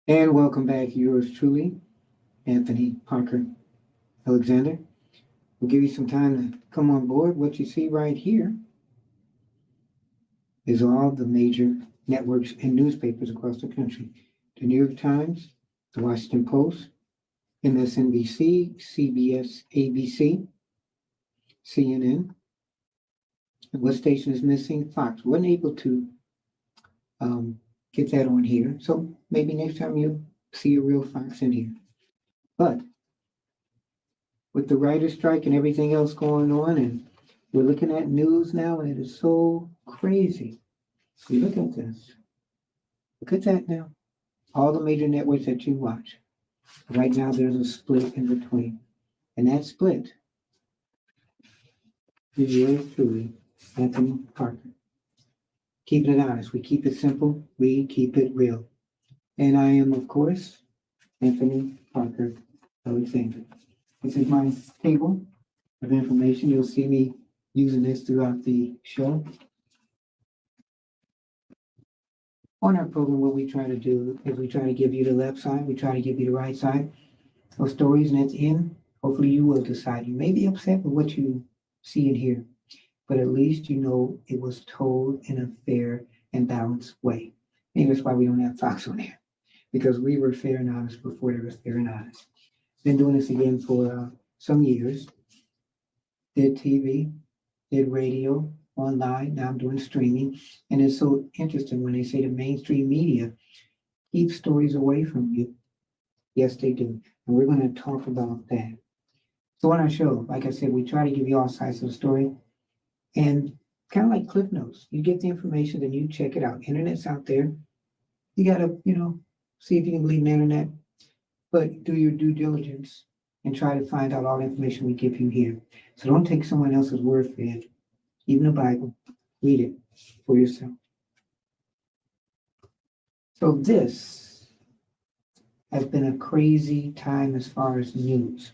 And welcome back, yours truly, Anthony Parker Alexander. We'll give you some time to come on board. What you see right here is all the major networks and newspapers across the country. The New York Times, the Washington Post, MSNBC, CBS, ABC, CNN. And what station is missing? Fox. Wasn't able to get that on here. So maybe next time you'll see a real Fox in here. But with the writer's strike and everything else going on, and we're looking at news now, and it is so crazy. So look at this. Look at that now. All the major networks that you watch. Right now, there's a split in between. And that split is yours truly, Anthony Parker. Keeping it honest. We keep it simple. We keep it real. And I am, of course, Anthony Parker Alexander. This is my table of information. You'll see me using this throughout the show. On our program, what we try to do is we try to give you the left side, we try to give you the right side of stories, and at the end, hopefully you will decide. You may be upset with what you see and hear, but at least you know it was told in a fair and balanced way. Maybe that's why we don't have Fox on there, because we were fair and honest before they were fair and honest. Been doing this again for some years. Did TV, did radio, online. Now I'm doing streaming. And it's so interesting when they say the mainstream media keeps stories away from you. Yes, they do. And we're going to talk about that. So on our show, like I said, we try to give you all sides of the story. And kind of like Cliff Notes, you get the information, then you check it out. Internet's out there. You got to, see if you can believe in the internet, but do your due diligence and try to find out all the information we give you here. So don't take someone else's word for it. Even the Bible, read it for yourself. So this has been a crazy time as far as news.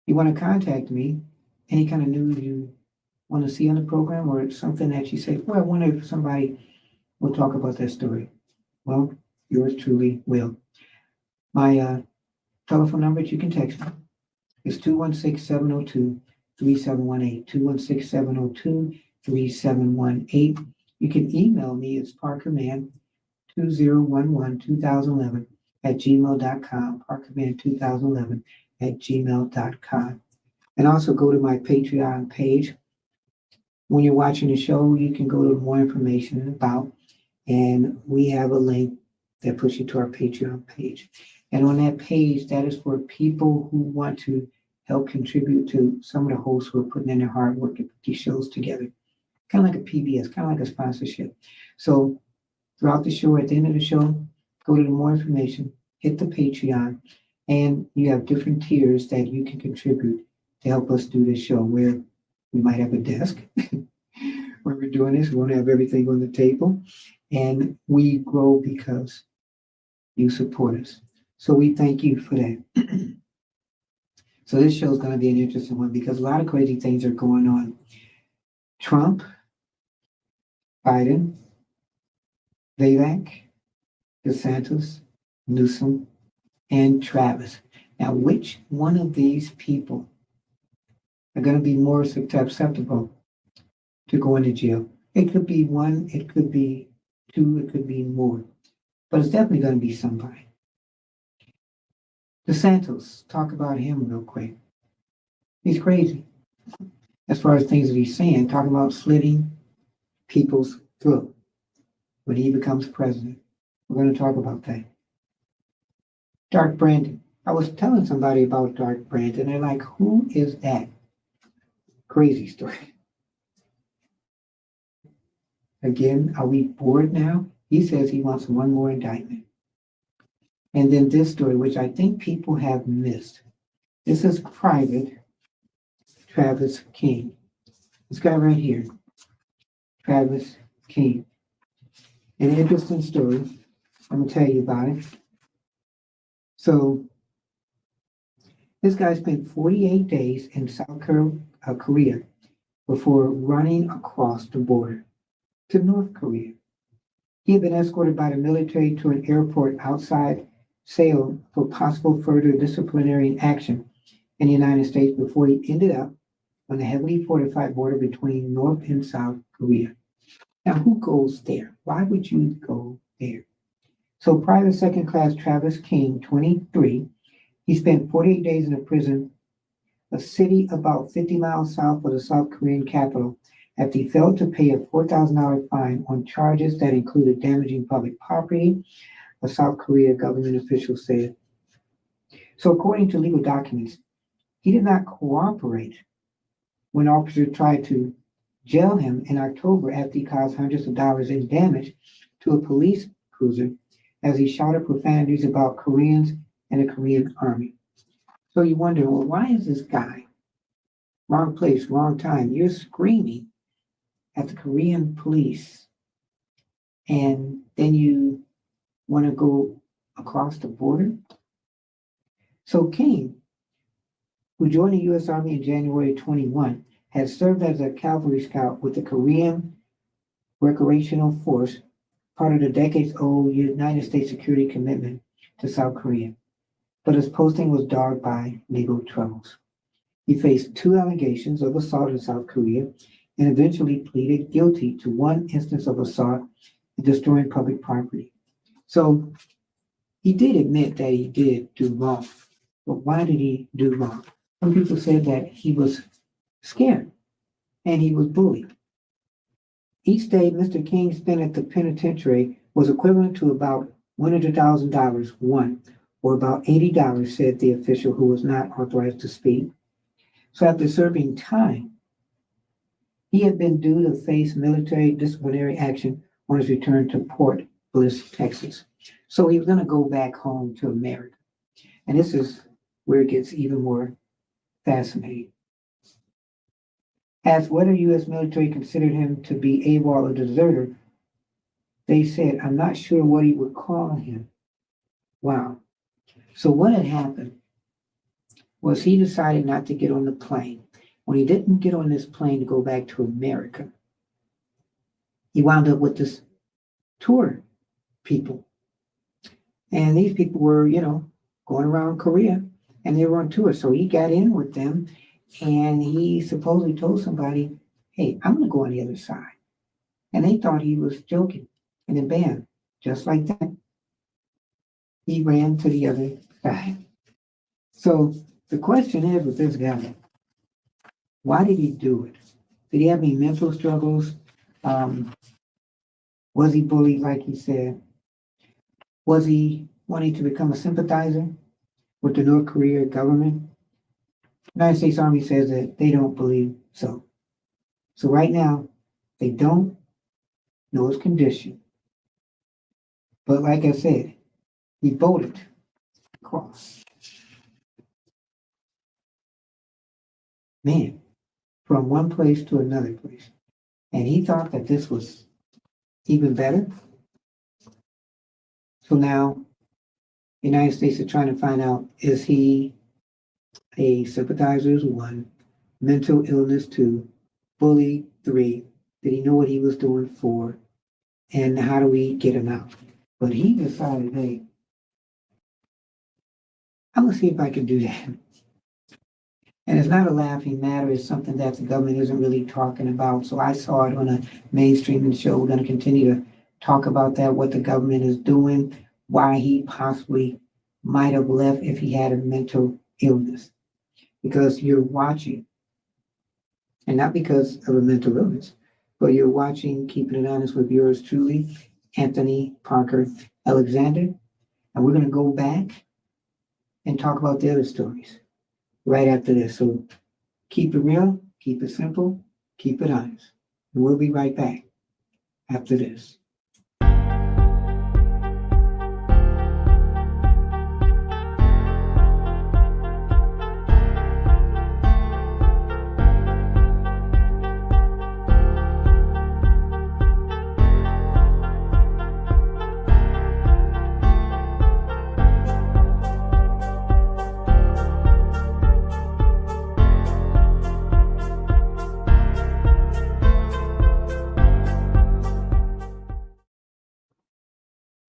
You want to contact me, any kind of news you want to see on the program, or something that you say, well, I wonder if somebody will talk about that story. Well, yours truly will. My telephone number that you can text me is 216-702-3718, 216-702-3718. You can email me, it's parkerman2011 at gmail.com, parkerman2011 at gmail.com. And also go to my Patreon page. When you're watching the show, you can go to more information about, and we have a link that puts you to our Patreon page. And on that page, that is for people who want to help contribute to some of the hosts who are putting in their hard work to put these shows together. Kind of like a PBS, kind of like a sponsorship. So throughout the show, at the end of the show, go to the more information, hit the Patreon, and you have different tiers that you can contribute to help us do this show, where we might have a desk. When we're doing this, we won't have everything on the table. And we grow because you support us. So we thank you for that. So this show is going to be an interesting one because a lot of crazy things are going on. Trump, Biden, Vivek, DeSantis, Newsome, and Travis. Now, which one of these people are going to be more susceptible to going to jail? It could be one, it could be two, it could be more. But it's definitely going to be somebody. DeSantis, talk about him real quick. He's crazy. As far as things that he's saying, talking about slitting people's throat when he becomes president. We're going to talk about that. Dark Brandon. I was telling somebody about Dark Brandon. They're like, who is that? Crazy story. Again, are we bored now? He says he wants one more indictment. And then this story, which I think people have missed. This is Private Travis King. This guy right here, Travis King. An interesting story. I'm going to tell you about it. So, this guy spent 48 days in South Korea before running across the border to North Korea. He had been escorted by the military to an airport outside Seoul for possible further disciplinary action in the United States before he ended up on the heavily fortified border between North and South Korea. Now, who goes there? Why would you go there? So, Private Second Class Travis King, 23, he spent 48 days in a prison, a city about 50 miles south of the South Korean capital, after he failed to pay a $4,000 fine on charges that included damaging public property, a South Korea government official said. So, according to legal documents, he did not cooperate when officers tried to jail him in October after he caused hundreds of dollars in damage to a police cruiser as he shouted profanities about Koreans and the Korean army. So you wonder, well, why is this guy? Wrong place, wrong time. You're screaming at the Korean police, and then you want to go across the border? So King, who joined the U.S. Army in January 21, had served as a cavalry scout with the Korean Recreational Force, part of the decades-old United States security commitment to South Korea. But his posting was dogged by legal troubles. He faced 2 allegations of assault in South Korea and eventually pleaded guilty to 1 instance of assault and destroying public property. So he did admit that he did do wrong. But why did he do wrong? Some people said that he was scared and he was bullied. Each day Mr. King spent at the penitentiary was equivalent to about $100,000 won, or about $80, said the official who was not authorized to speak. So after serving time, he had been due to face military disciplinary action on his return to Port Bliss, Texas. So he was going to go back home to America. And this is where it gets even more fascinating. Asked whether U.S. military considered him to be AWOL or deserter, they said, I'm not sure what he would call him. Wow. So what had happened was he decided not to get on the plane. When he didn't get on this plane to go back to America, he wound up with this tour people. And these people were, going around Korea, and they were on tour. So he got in with them, and he supposedly told somebody, hey, I'm going to go on the other side. And they thought he was joking. And then bam, just like that, he ran to the other side. So the question is with this guy, why did he do it? Did he have any mental struggles? Was he bullied, like he said? Was he wanting to become a sympathizer with the North Korea government? The United States Army says that they don't believe so. So right now, they don't know his condition. But like I said, he voted across. Man, from one place to another place. And he thought that this was even better. So now, the United States is trying to find out, is he a sympathizer, 1, mental illness 2, bully 3, did he know what he was doing 4, and how do we get him out? But he decided, hey, I'm going to see if I can do that. And it's not a laughing matter. It's something that the government isn't really talking about. So I saw it on a mainstreaming show. We're going to continue to talk about that, what the government is doing, why he possibly might have left if he had a mental illness. Because you're watching, and not because of a mental illness, but you're watching Keeping It Honest with yours truly, Anthony Parker Alexander. And we're going to go back and talk about the other stories right after this. So keep it real, keep it simple, keep it honest. And we'll be right back after this.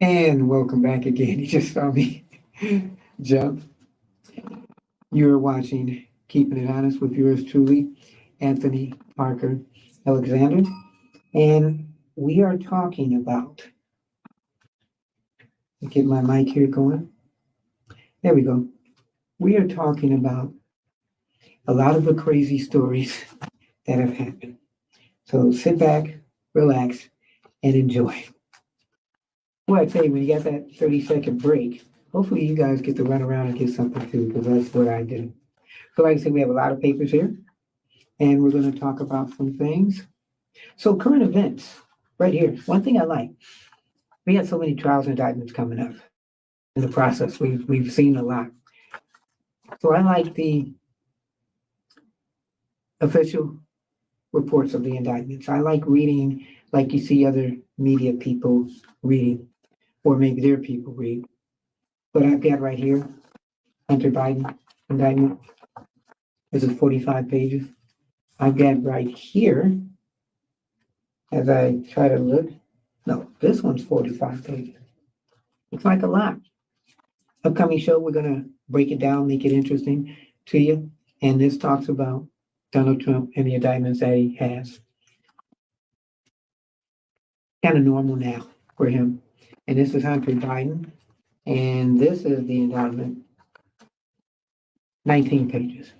And welcome back again. You just saw me jump. You're watching Keeping It Honest with yours truly, Anthony Parker Alexander. And we are talking about, get my mic here going. There we go. We are talking about a lot of the crazy stories that have happened. So sit back, relax, and enjoy. Well, I tell you, when you got that 30-second break, hopefully you guys get to run around and get something too, because that's what I did. So like I said, we have a lot of papers here, and we're going to talk about some things. So current events, right here. One thing I like, we had so many trials and indictments coming up in the process. We've seen a lot. So I like the official reports of the indictments. I like reading like you see other media people reading, or maybe their people read. But I've got right here, Hunter Biden indictment. This is 45 pages. I've got right here, as I try to look, no, this one's 45 pages. It's like a lot. Upcoming show, we're going to break it down, make it interesting to you. And this talks about Donald Trump and the indictments that he has. Kind of normal now for him. And this is Hunter Biden. And this is the indictment, 19 pages.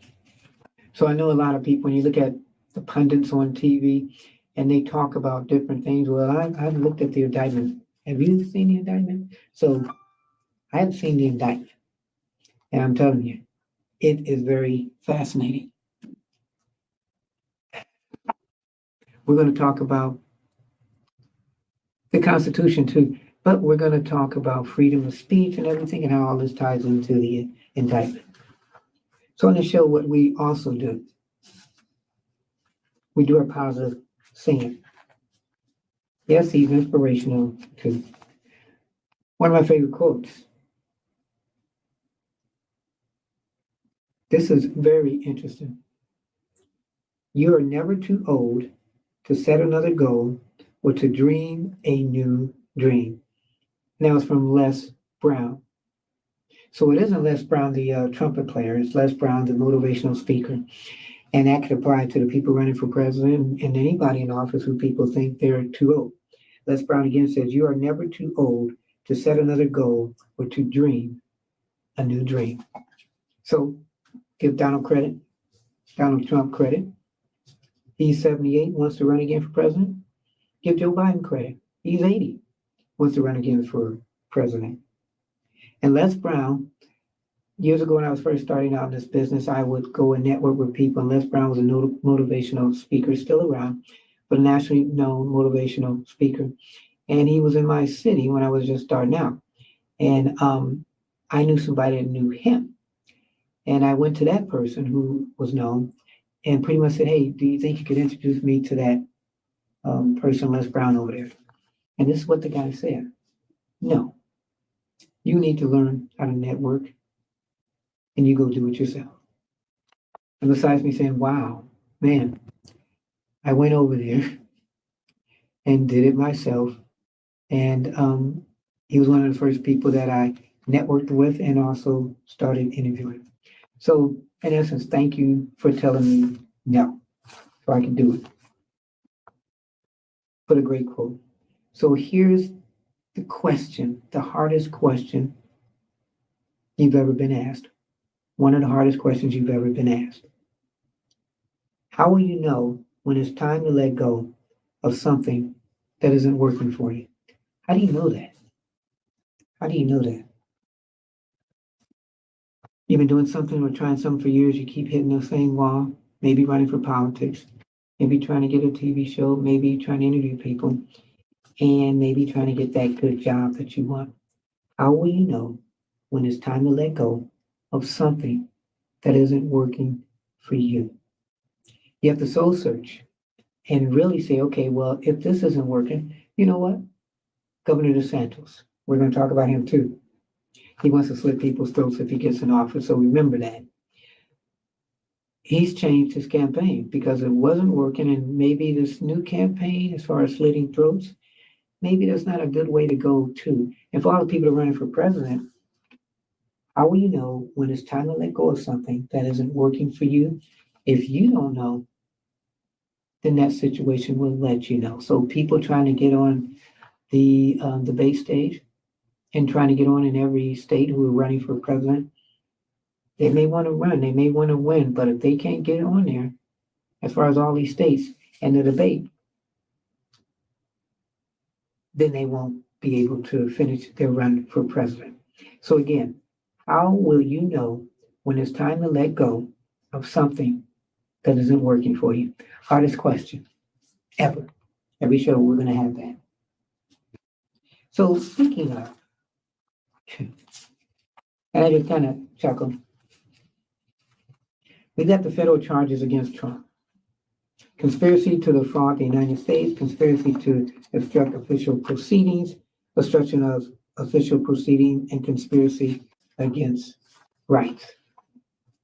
So I know a lot of people, when you look at the pundits on TV and they talk about different things, well, I've looked at the indictment. Have you seen the indictment? So I have seen the indictment. And I'm telling you, it is very fascinating. We're going to talk about the Constitution too, but we're going to talk about freedom of speech and everything and how all this ties into the indictment. So on the show, what we also do, we do our positive singing. Yes, he's inspirational too. One of my favorite quotes. This is very interesting. You are never too old to set another goal or to dream a new dream. Now it's from Les Brown. So it isn't Les Brown, the trumpet player. It's Les Brown, the motivational speaker. And that could apply to the people running for president and anybody in office who people think they're too old. Les Brown again says, you are never too old to set another goal or to dream a new dream. So give Donald Trump credit. He's 78, wants to run again for president. Give Joe Biden credit. He's 80, wants to run again for president. And Les Brown, years ago when I was first starting out in this business, I would go and network with people. And Les Brown was a motivational speaker, still around, but a nationally known motivational speaker. And he was in my city when I was just starting out. And I knew somebody that knew him. And I went to that person who was known and pretty much said, hey, do you think you could introduce me to that person, Les Brown, over there? And this is what the guy said. No, you need to learn how to network and you go do it yourself. And besides me saying, wow, man, I went over there and did it myself. And he was one of the first people that I networked with and also started interviewing. So in essence, thank you for telling me no, so I can do it. What a great quote. So here's the question, the hardest question you've ever been asked. One of the hardest questions you've ever been asked. How will you know when it's time to let go of something that isn't working for you? How do you know that? How do you know that? You've been doing something or trying something for years, you keep hitting the same wall, maybe running for politics, maybe trying to get a TV show, maybe trying to interview people, and maybe trying to get that good job that you want. How will you know when it's time to let go of something that isn't working for you? You have to soul search and really say, okay, well, if this isn't working, you know what? Governor DeSantis, we're going to talk about him too. He wants to slit people's throats if he gets in office, so remember that. He's changed his campaign because it wasn't working, and maybe this new campaign, as far as slitting throats, maybe that's not a good way to go too. And for all the people who are running for president, how will you know when it's time to let go of something that isn't working for you? If you don't know, then that situation will let you know. So people trying to get on the debate stage and trying to get on in every state who are running for president, they may want to run, they may want to win, but if they can't get on there, as far as all these states and the debate, then they won't be able to finish their run for president. So again, how will you know when it's time to let go of something that isn't working for you? Hardest question ever. Every show we're going to have that. So speaking of, and I just kind of chuckled, we got the federal charges against Trump. Conspiracy to defraud the United States, conspiracy to obstruct official proceedings, obstruction of official proceeding, and conspiracy against rights.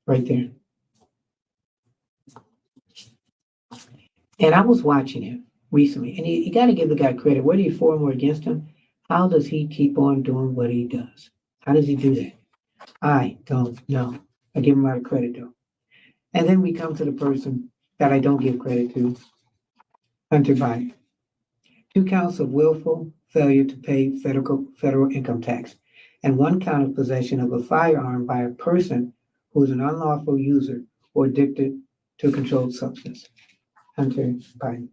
Right there. And I was watching him recently, and you got to give the guy credit. Whether you're for him or against him, how does he keep on doing what he does? How does he do that? I don't know. I give him a lot of credit, though. And then we come to the person that I don't give credit to, Hunter Biden. 2 counts of willful failure to pay federal income tax, and 1 count of possession of a firearm by a person who is an unlawful user or addicted to a controlled substance. Hunter Biden.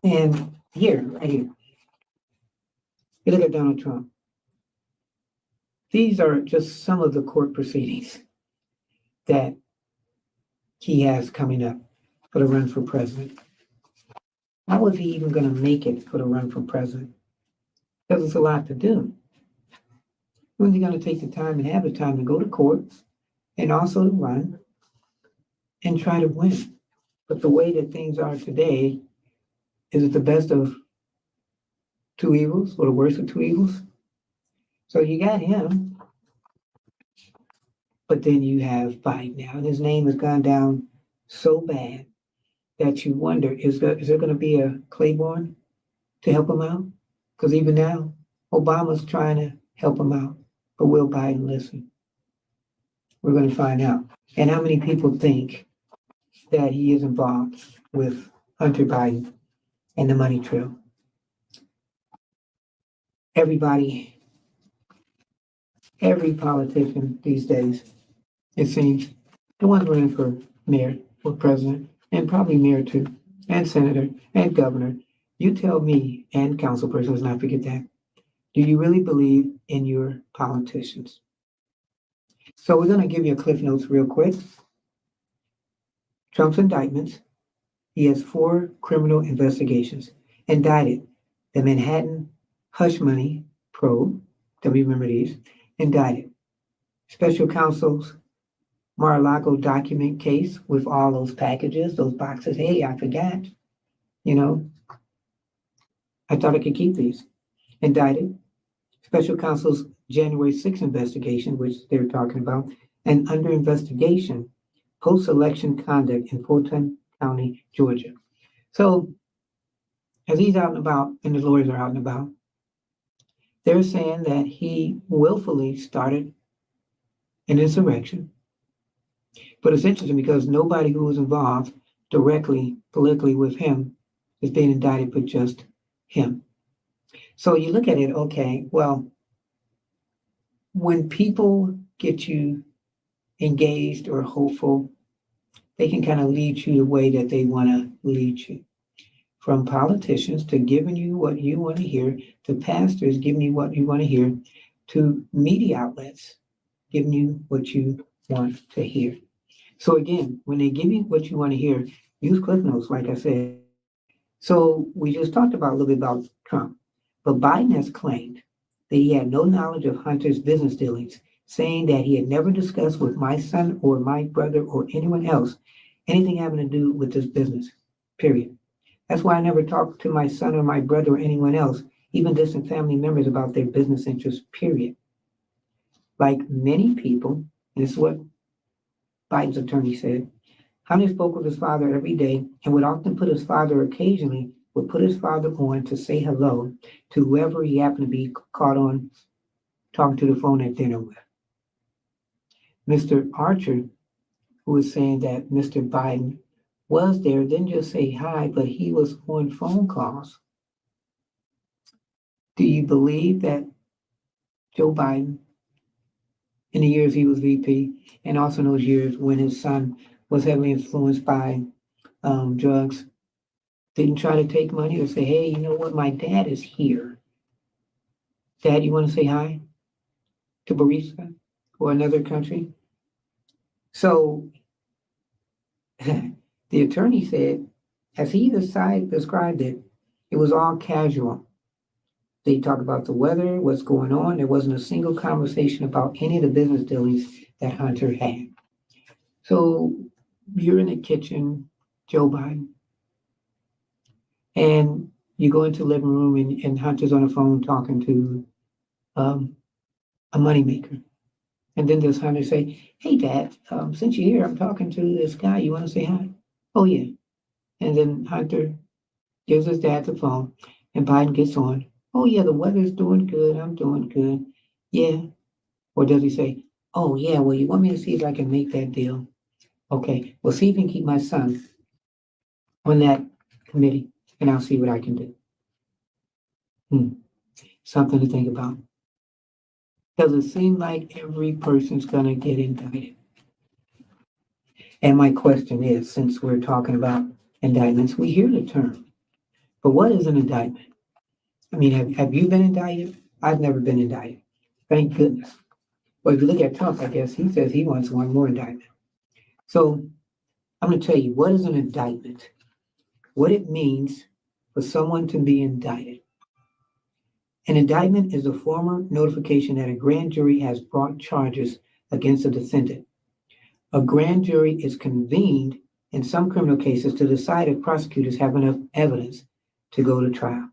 And here, right here, you look at Donald Trump. These are just some of the court proceedings that he has coming up for the run for president. How is he even going to make it for the run for president? Because it's a lot to do. When's he going to take the time and have the time to go to court and also to run and try to win? But the way that things are today, is it the best of 2 evils or the worst of 2 evils? So you got him, but then you have Biden now. And his name has gone down so bad that you wonder, is there going to be a Claiborne to help him out? Because even now, Obama's trying to help him out. But will Biden listen? We're going to find out. And how many people think that he is involved with Hunter Biden and the money trail? Everybody, every politician these days, it seems, the ones running for mayor or president, and probably mayor too, and senator, and governor, you tell me, and council person, let's not forget that, do you really believe in your politicians? So we're going to give you a Cliff Notes real quick. Trump's indictments. He has 4 criminal investigations. Indicted. The Manhattan hush money probe. Don't remember these. Indicted. Special counsel's Mar-a-Lago document case with all those packages, those boxes. Hey, I forgot. I thought I could keep these. Indicted. Special counsel's January 6th investigation, which they're talking about, and under investigation, post-election conduct in Fulton County, Georgia. So, as he's out and about, and the lawyers are out and about, they're saying that he willfully started an insurrection. But it's interesting because nobody who was involved directly, politically with him is being indicted, but just him. So you look at it, okay, well, when people get you engaged or hopeful, they can kind of lead you the way that they want to lead you. From politicians to giving you what you want to hear, to pastors giving you what you want to hear, to media outlets giving you what you want to hear. So again, when they give you what you want to hear, use Cliff Notes, like I said. So we just talked about a little bit about Trump, but Biden has claimed that he had no knowledge of Hunter's business dealings, saying that he had never discussed with my son or my brother or anyone else anything having to do with this business, period. That's why I never talked to my son or my brother or anyone else, even distant family members, about their business interests, period. Like many people, and this is what Biden's attorney said, Hunter spoke with his father every day and would often put his father occasionally would put his father on to say hello to whoever he happened to be caught on talking to the phone at dinner with. Mr. Archer, who was saying that Mr. Biden was there, didn't just say hi, but he was on phone calls. Do you believe that Joe Biden, in the years he was VP, and also in those years when his son was heavily influenced by drugs, didn't try to take money or say, hey, you know what, my dad is here. Dad, you want to say hi to Barista or another country? So the attorney said, as he described it, it was all casual. They talked about the weather, what's going on. There wasn't a single conversation about any of the business dealings that Hunter had. So you're in the kitchen, Joe Biden, and you go into the living room and Hunter's on the phone talking to a moneymaker. And then does Hunter say, hey, Dad, since you're here, I'm talking to this guy. You want to say hi? Oh, yeah. And then Hunter gives his dad the phone, and Biden gets on. Oh, yeah, the weather's doing good. I'm doing good. Yeah. Or does he say, oh, yeah, well, you want me to see if I can make that deal? Okay, well, see if you can keep my son on that committee, and I'll see what I can do. Something to think about. Does it seem like every person's going to get indicted? And my question is, since we're talking about indictments, we hear the term, but what is an indictment? I mean, have you been indicted? I've never been indicted. Thank goodness. Well, if you look at Trump, I guess he says he wants one more indictment. So I'm going to tell you, what is an indictment? What it means for someone to be indicted. An indictment is a formal notification that a grand jury has brought charges against a defendant. A grand jury is convened in some criminal cases to decide if prosecutors have enough evidence to go to trial.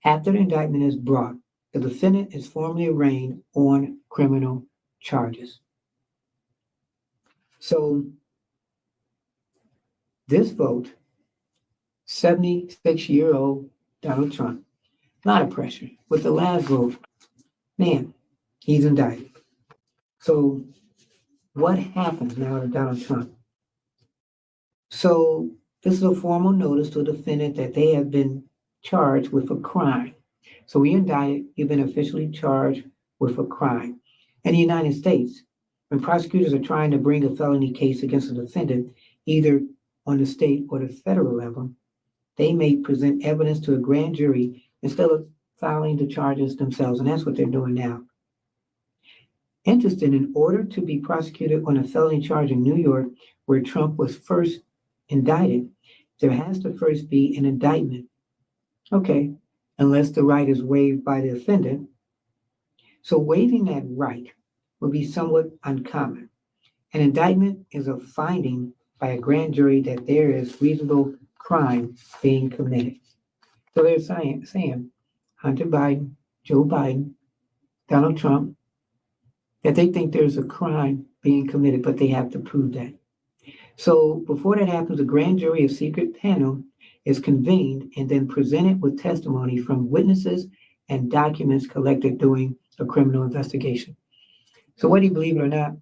After the indictment is brought, the defendant is formally arraigned on criminal charges. So this vote, 76-year-old Donald Trump, a lot of pressure. With the last vote, man, he's indicted. So what happens now to Donald Trump? So this is a formal notice to a defendant that they have been charged with a crime. So we indicted, you've been officially charged with a crime. In the United States, when prosecutors are trying to bring a felony case against a defendant, either on the state or the federal level, they may present evidence to a grand jury instead of filing the charges themselves. And that's what they're doing now. Interesting, in order to be prosecuted on a felony charge in New York, where Trump was first indicted, there has to first be an indictment. Okay, unless the right is waived by the offendant. So waiving that right would be somewhat uncommon. An indictment is a finding by a grand jury that there is reasonable crime being committed. So they're saying Hunter Biden, Joe Biden, Donald Trump, that they think there's a crime being committed, but they have to prove that. So before that happens, a grand jury, a secret panel, is convened and then presented with testimony from witnesses and documents collected during a criminal investigation. So whether you believe it or not,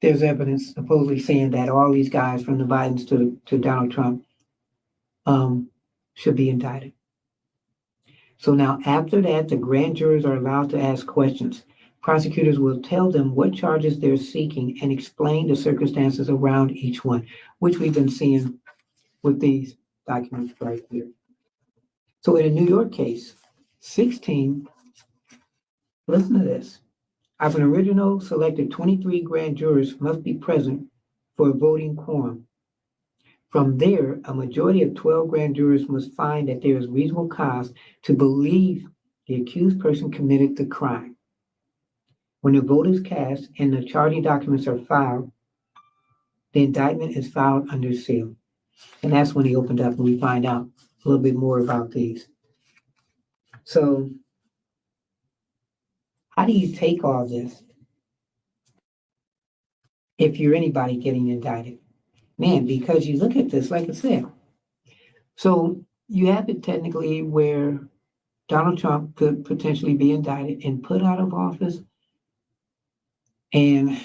there's evidence supposedly saying that all these guys from the Bidens to Donald Trump should be indicted. So now after that, the grand jurors are allowed to ask questions. Prosecutors will tell them what charges they're seeking and explain the circumstances around each one, which we've been seeing with these documents right here. So in a New York case, 16, listen to this. Of an original selected 23 grand jurors must be present for a voting quorum. From there, a majority of 12 grand jurors must find that there is reasonable cause to believe the accused person committed the crime. When the vote is cast and the charging documents are filed, the indictment is filed under seal. And that's when he opened up and we find out a little bit more about these. So how do you take all this if you're anybody getting indicted? Man, because you look at this, like I said. So you have it technically where Donald Trump could potentially be indicted and put out of office. And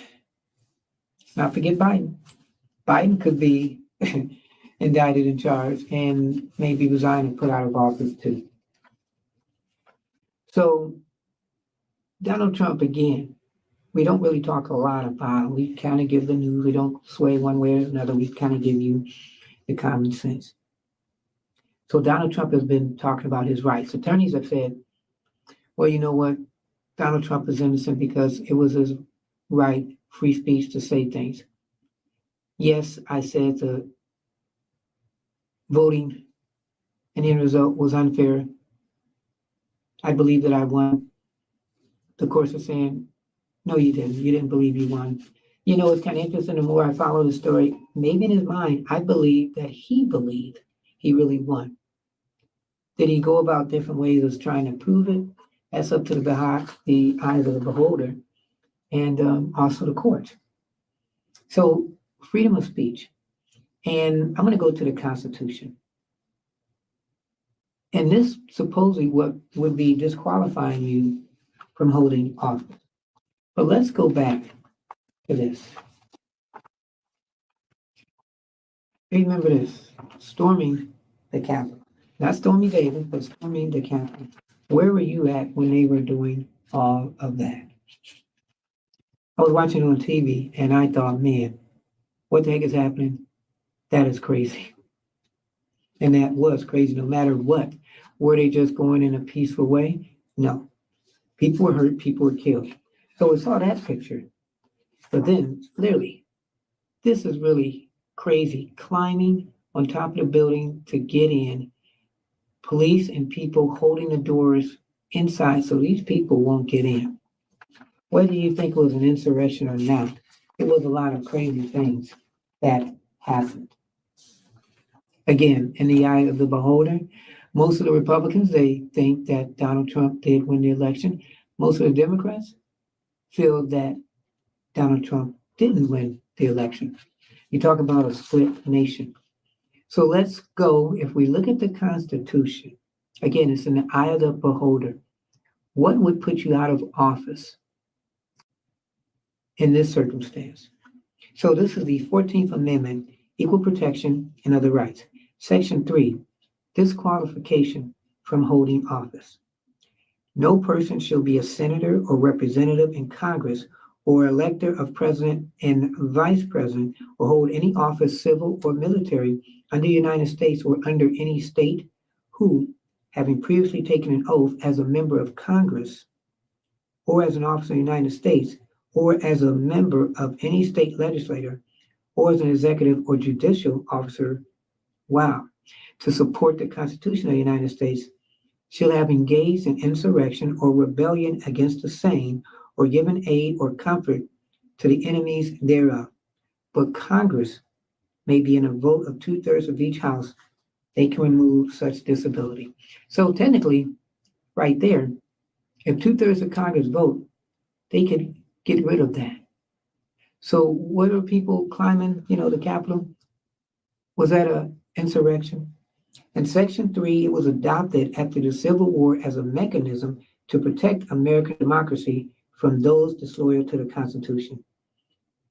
not forget Biden. Biden could be indicted and charged and maybe resign and put out of office too. So Donald Trump, again, we don't really talk a lot about. We kind of give the news. We don't sway one way or another. We kind of give you the common sense. So Donald Trump has been talking about his rights. Attorneys have said, well, you know what? Donald Trump is innocent because it was his right, free speech to say things. Yes, I said the voting and the end result was unfair. I believe that I won. The courts are saying, no, you didn't. You didn't believe you won. You know, it's kind of interesting. The more I follow the story, maybe in his mind, I believe that he believed he really won. Did he go about different ways of trying to prove it? That's up to the eyes of the beholder and also the court. So freedom of speech. And I'm going to go to the Constitution. And this supposedly what would be disqualifying you from holding office. But let's go back to this. Remember this, storming the Capitol. Not Stormy Davis, but storming the Capitol. Where were you at when they were doing all of that? I was watching on TV and I thought, man, what the heck is happening? That is crazy. And that was crazy, no matter what. Were they just going in a peaceful way? No. People were hurt, people were killed. So we saw that picture. But then, clearly, this is really crazy. Climbing on top of the building to get in. Police and people holding the doors inside so these people won't get in. Whether you think it was an insurrection or not, it was a lot of crazy things that happened. Again, in the eye of the beholder, most of the Republicans, they think that Donald Trump did win the election. Most of the Democrats feel that Donald Trump didn't win the election. You talk about a split nation. So let's go, if we look at the Constitution, again, it's in the eye of the beholder. What would put you out of office in this circumstance? So this is the 14th Amendment, equal protection and other rights. Section 3, disqualification from holding office. No person shall be a senator or representative in Congress or elector of president and vice president or hold any office, civil or military, under the United States or under any state who, having previously taken an oath as a member of Congress or as an officer of the United States or as a member of any state legislature or as an executive or judicial officer, to support the Constitution of the United States, shall have engaged in insurrection or rebellion against the same, or given aid or comfort to the enemies thereof. But Congress may be in a vote of 2/3 of each house, they can remove such disability. So technically, right there, if 2/3 of Congress vote, they could get rid of that. So what are people climbing, the Capitol? Was that an insurrection? In Section 3, it was adopted after the Civil War as a mechanism to protect American democracy from those disloyal to the Constitution.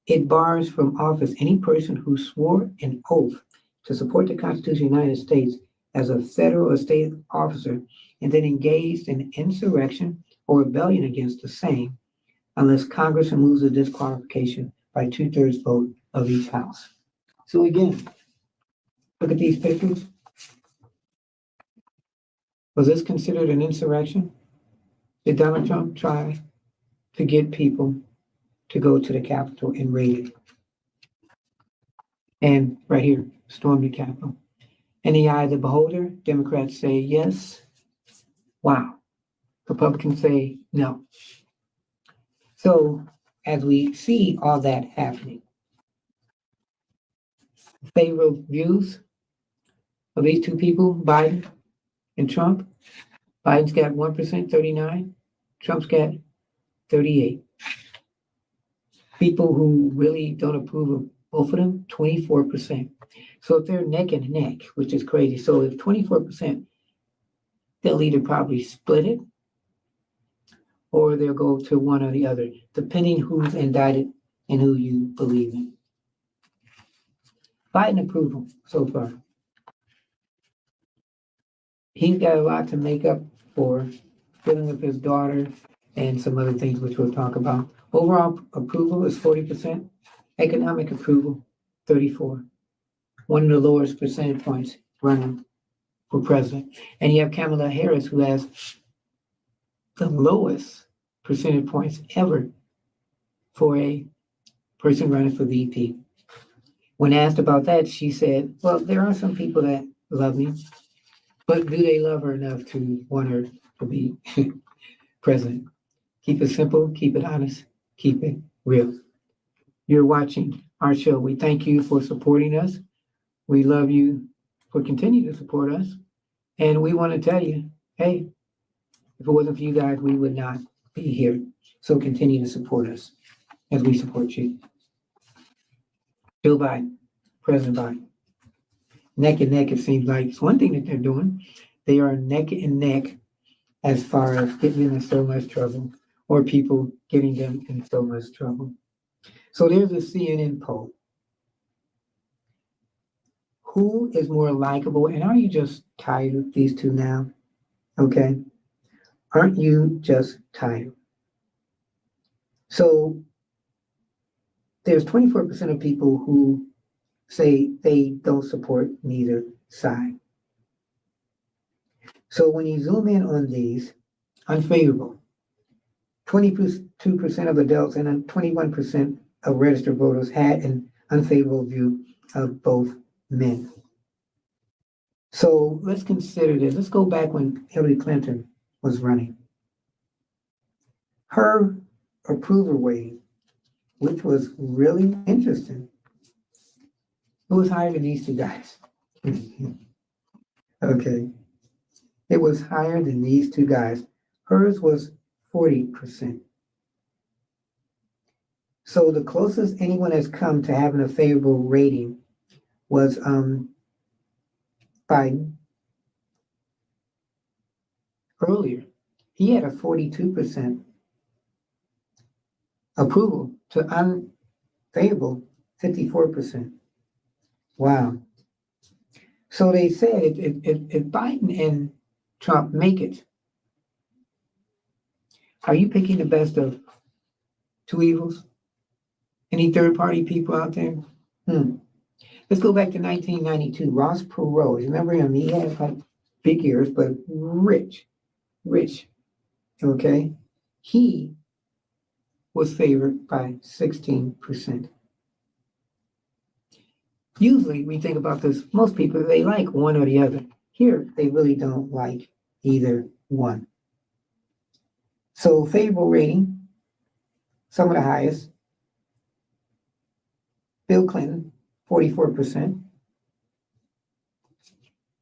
It bars from office any person who swore an oath to support the Constitution of the United States as a federal or state officer and then engaged in insurrection or rebellion against the same, unless Congress removes the disqualification by 2/3 vote of each house. So again, look at these pictures. Was this considered an insurrection? Did Donald Trump try to get people to go to the Capitol and raid it? And right here, storm the Capitol. In the eye of the beholder, Democrats say yes. Wow. Republicans say no. So as we see all that happening, favorable views of these two people, Biden and Trump. Biden's got 1%, 39. Trump's got 38. People who really don't approve of both of them, 24%. So if they're neck and neck, which is crazy. So if 24%, they'll either probably split it or they'll go to one or the other, depending who's indicted and who you believe in. Biden approval so far. He's got a lot to make up for, dealing with his daughter and some other things which we'll talk about. Overall approval is 40%. Economic approval, 34. One of the lowest percentage points running for president. And you have Kamala Harris, who has the lowest percentage points ever for a person running for VP. When asked about that, she said, well, there are some people that love me, but do they love her enough to want her to be president? Keep it simple, keep it honest, keep it real. You're watching our show. We thank you for supporting us. We love you for continuing to support us. And we want to tell you, hey, if it wasn't for you guys, we would not be here. So continue to support us as we support you. Joe Biden, President Biden. Neck and neck, it seems like. It's one thing that they're doing. They are neck and neck as far as getting them in so much trouble or people getting them in so much trouble. So there's a CNN poll. Who is more likable? And are you just tired of these two now? Okay. Aren't you just tired? So there's 24% of people who say they don't support neither side. So when you zoom in on these, unfavorable, 22% of adults and 21% of registered voters had an unfavorable view of both men. So let's consider this. Let's go back when Hillary Clinton was running. Her approval rating, which was really interesting, it was higher than these two guys. Okay. It was higher than these two guys. Hers was 40%. So the closest anyone has come to having a favorable rating was Biden. Earlier, he had a 42% approval to unfavorable 54%. Wow. So they said if Biden and Trump make it, are you picking the best of two evils? Any third party people out there? Let's go back to 1992. Ross Perot, you remember him? He had like big ears, but rich. Okay. He was favored by 16%. Usually we think about this, most people, they like one or the other. Here, they really don't like either one. So favorable rating, some of the highest. Bill Clinton, 44%.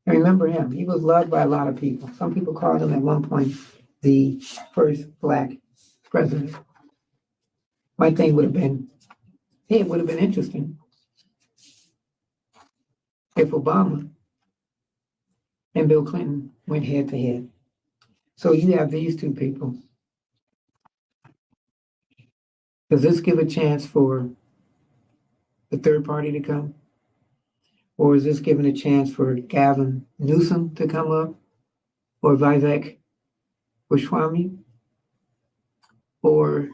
And remember him, he was loved by a lot of people. Some people called him at one point the first Black president. My thing would have been, hey, it would have been interesting if Obama and Bill Clinton went head to head. So you have these two people. Does this give a chance for the third party to come? Or is this giving a chance for Gavin Newsom to come up? Or Vivek Ramaswamy? Or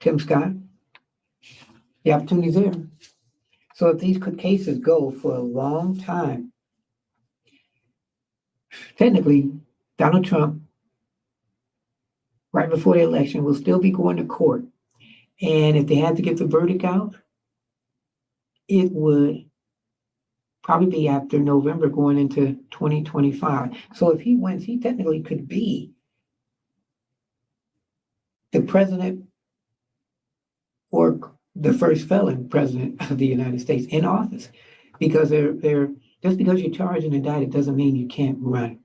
Tim Scott? The opportunity's there. So if these cases go for a long time, technically, Donald Trump, right before the election, will still be going to court. And if they had to get the verdict out, it would probably be after November going into 2025. So if he wins, he technically could be the president or the first felon president of the United States in office. Because they're just because you're charged and indicted doesn't mean you can't run.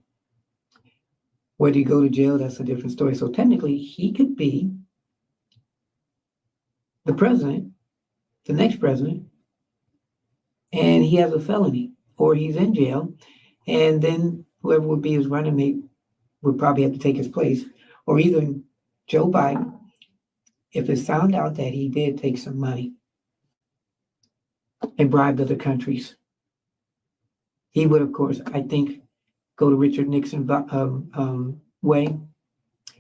Whether you go to jail, that's a different story. So technically, he could be the president, the next president, and he has a felony or he's in jail, and then whoever would be his running mate would probably have to take his place, or even Joe Biden, if it's found out that he did take some money and bribed other countries, he would, of course, I think, go to Richard Nixon way.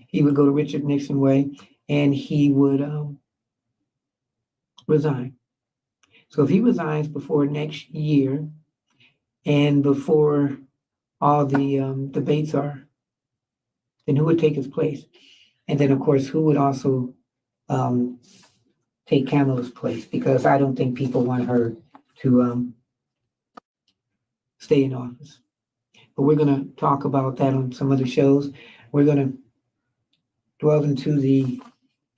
He would go to Richard Nixon way, and he would resign. So if he resigns before next year and before all the debates are, then who would take his place? And then, of course, who would also take Kamala's place? Because I don't think people want her to stay in office. But we're going to talk about that on some other shows. We're going to dwell into the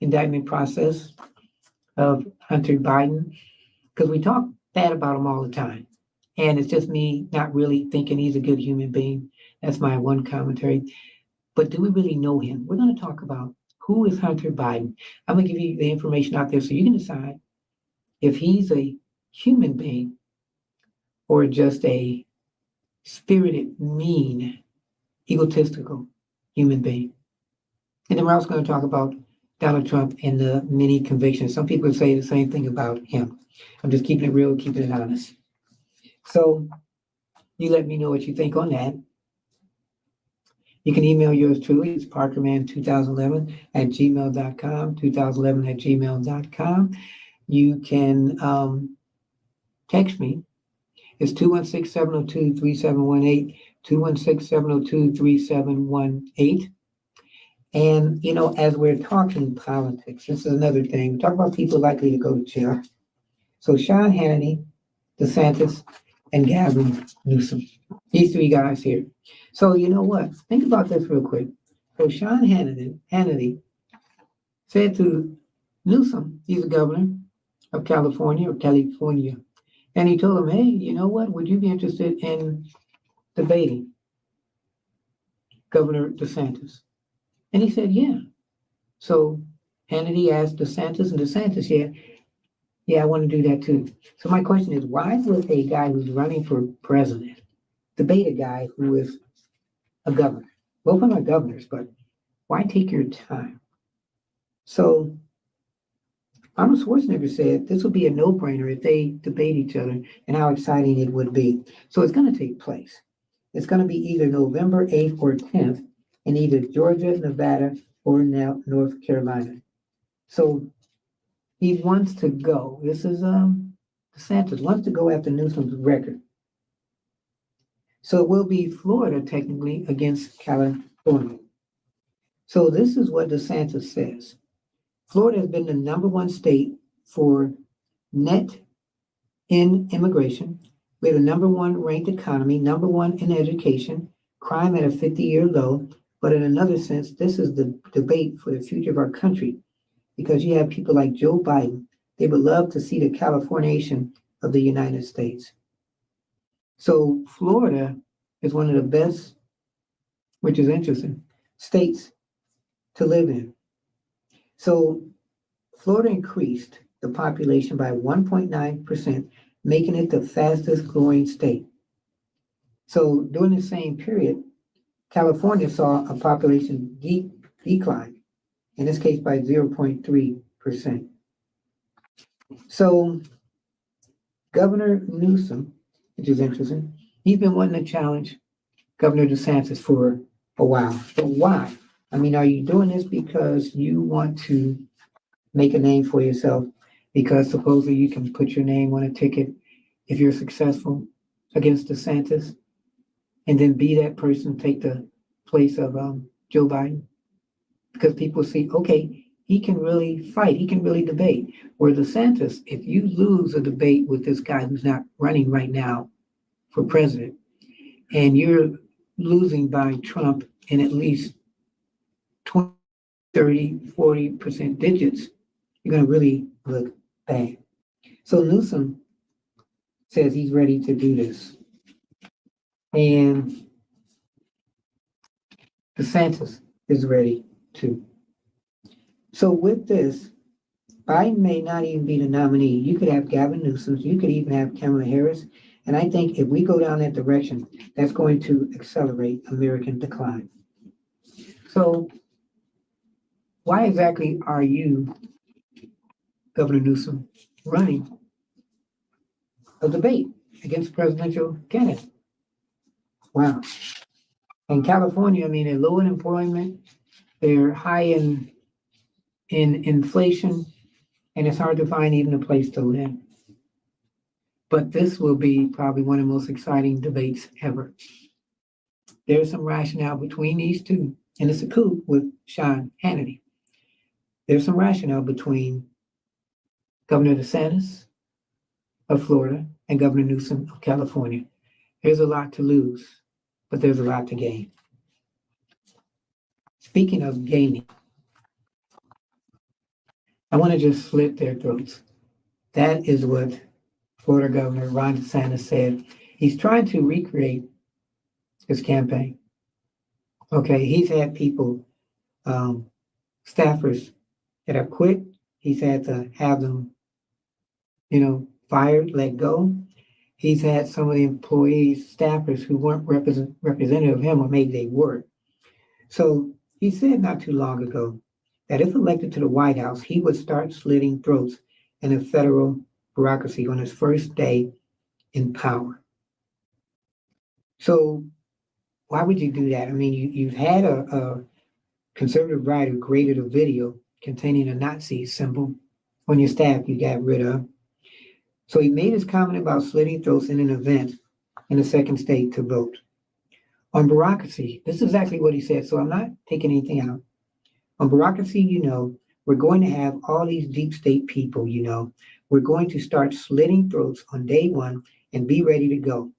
indictment process of Hunter Biden, because we talk bad about him all the time. And it's just me not really thinking he's a good human being. That's my one commentary. But do we really know him? We're going to talk about who is Hunter Biden. I'm going to give you the information out there so you can decide if he's a human being or just a spirited, mean, egotistical human being. And then we're also going to talk about Donald Trump and the many convictions. Some people say the same thing about him. I'm just keeping it real, keeping it honest. So you let me know what you think on that. You can email yours truly. It's parkerman2011 at gmail.com, 2011 at gmail.com. You can text me. It's 216-702-3718, 216-702-3718. And, as we're talking politics, this is another thing. We talk about people likely to go to jail. So Sean Hannity, DeSantis, and Gavin Newsom. These three guys here. So you know what? Think about this real quick. So Sean Hannity said to Newsom, he's the governor of California, and he told him, hey, you know what? Would you be interested in debating Governor DeSantis? And he said, yeah. So Hannity asked DeSantis, and DeSantis, yeah, I want to do that too. So my question is, why would a guy who's running for president debate a guy who is a governor? Both of them are governors, but why take your time? So Arnold Schwarzenegger said this would be a no-brainer if they debate each other, and how exciting it would be. So it's going to take place. It's going to be either November 8th or 10th in either Georgia, Nevada, or now North Carolina. So he wants to go. This is DeSantis wants to go after Newsom's record. So it will be Florida technically against California. So this is what DeSantis says. Florida has been the number one state for net in immigration. We have the number one ranked economy, number one in education, crime at a 50-year low. But in another sense, this is the debate for the future of our country, because you have people like Joe Biden. They would love to see the Californiation of the United States. So Florida is one of the best, which is interesting, states to live in. So Florida increased the population by 1.9%, making it the fastest growing state. So during the same period, California saw a population decline, in this case by 0.3%. So Governor Newsom, which is interesting, he's been wanting to challenge Governor DeSantis for a while. But why? I mean, are you doing this because you want to make a name for yourself? Because supposedly you can put your name on a ticket if you're successful against DeSantis, and then be that person, take the place of Joe Biden? Because people see, okay, he can really fight, he can really debate. Where DeSantis, if you lose a debate with this guy who's not running right now for president, and you're losing by Trump in at least 20, 30, 40% digits, you're going to really look bad. So Newsom says he's ready to do this. And DeSantis is ready too. So with this, Biden may not even be the nominee. You could have Gavin Newsom. You could even have Kamala Harris. And I think if we go down that direction, that's going to accelerate American decline. So why exactly are you, Governor Newsom, running a debate against presidential candidate? Wow. In California, I mean, they're low in employment, they're high in inflation, and it's hard to find even a place to live. But this will be probably one of the most exciting debates ever. There's some rationale between these two, and it's a coup with Sean Hannity. There's some rationale between Governor DeSantis of Florida and Governor Newsom of California. There's a lot to lose, but there's a lot to gain. Speaking of gaining, I want to just slit their throats. That is what Florida Governor Ron DeSantis said. He's trying to recreate his campaign. Okay, he's had people, staffers that have quit. He's had to have them, fired, let go. He's had some of the employees, staffers who weren't representative of him, or maybe they were. So he said not too long ago that if elected to the White House, he would start slitting throats in the federal bureaucracy on his first day in power. So why would you do that? I mean, you've had a conservative writer created a video containing a Nazi symbol on your staff you got rid of. So he made his comment about slitting throats in an event in the second state to vote. On bureaucracy, this is exactly what he said, so I'm not taking anything out. On bureaucracy, we're going to have all these deep state people, we're going to start slitting throats on day one and be ready to go.